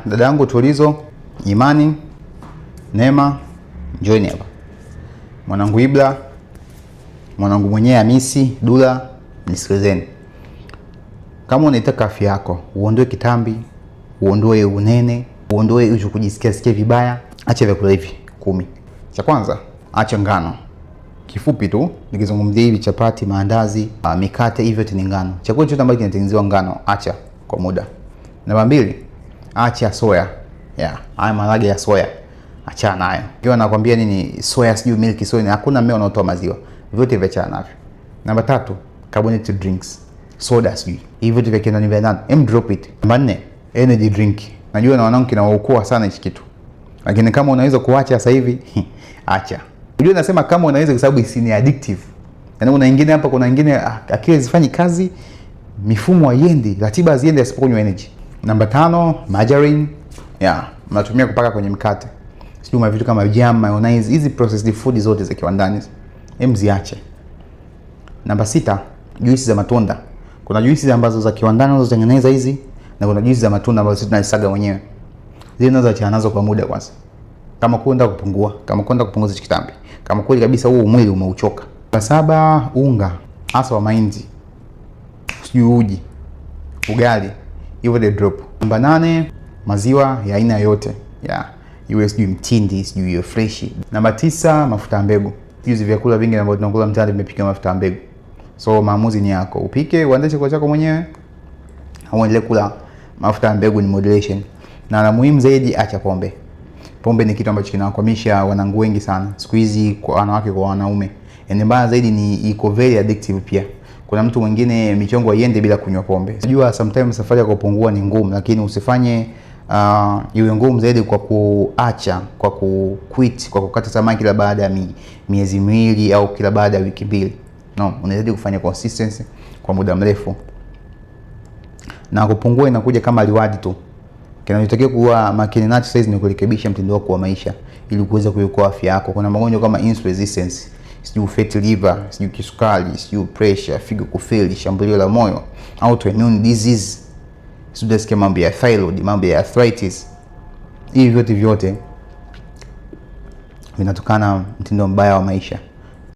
dada yangu Tulizo, Imani, Neema, join hapa. Mwanangu Ibra, mwanangu mwenyewe Hamisi, Dula, nisikilizeni. Kama unataka afya yako, uondoe kitambi, uondoe unene, uondoe uju kujisikia vibaya, acha vyakula hivi 10. Cha kwanza, acha ngano. Kifupi tu nikizungumzia hivi chapati, maandazi, mikate, hivyo ni ngano. Chakula chote ambacho kinatengenezwa ngano, acha kwa muda. Namba 2, acha soya. Haya maharage ya soya, acha nayo. Kiwa nakwambia nini soya, sijui milk soya, hakuna mmea unaotoa maziwa. Vyote viachana navyo. Namba 3, carbonated drinks. Soda sijui. Hivyo vitu vya kindani vya ndani, drop it. Namba 4, energy drink. Najua na wanangu kinawaokoa sana hichi kitu. Lakini kama unaweza kuacha sasa hivi, acha. Unajua nasema kama unaweza kwa sababu ni addictive. Yaani kuna wengine hapa, kuna wengine akili zifanyi kazi, mifumo haiendi, ratiba haziende asiponywa energy. Namba 5, margarine. Mnatumia kupaka kwenye mkate. Sijui vitu kama jam, mayonnaise, hizi processed food zote za kiwandani. Ziache. Namba 6, juisi za matunda. Kuna juisi ambazo za kiwandani zinazotengeneza hizi, na kuna juisi za matunda ambazo sisi tunazisaga wenyewe. Zile nazo acha nazo kwa muda kwanza. Kama kwenda kupungua, kama kwenda kupunguza kitambi, kama kweli kabisa huu mwili umeuchoka. Namba 7, unga, hasa wa mahindi. Sijui uji, ugali, hivyo the drop. Namba 8, maziwa ya aina yote. Iwe sijui mtindi, sijui iwe fresh. Namba 9, mafuta ya mbegu. Hizi vyakula vingi ambavyo tunakula mtaani vimepika mafuta ya mbegu. So maamuzi ni yako. Upike, uandae chakula chako mwenyewe, au uendelee kula mafuta ya mbegu in moderation. Na muhimu zaidi, acha pombe. Pombe ni kitu ambacho kinawakwamisha wanangu wengi sana. Siku hizi kwa wanawake kwa wanaume. Mbaya zaidi ni iko very addictive pia. Kuna mtu mwingine michongo iende bila kunywa pombe. Najua sometimes safari ya kupungua ni ngumu, lakini usifanye iwe ngumu zaidi kwa kuacha, kwa kuquit, kwa kukata tamaa kila baada ya miezi miwili au kila baada ya wiki mbili. No, unahitaji kufanya consistency kwa muda mrefu. Na kupungua inakuja kama reward tu. Kinachotakiwa kuwa makini nacho sasa ni kurekebisha mtindo wako wa maisha ili kuweza kuokoa afya yako. Kuna magonjwa kama insulin resistance, sijui fatty liver, sijui kisukari, sijui pressure, figo kufeli, shambulio la moyo, autoimmune disease, sijui mambo ya thyroid, mambo ya arthritis. Hivi vyote vinatokana mtindo mbaya wa maisha.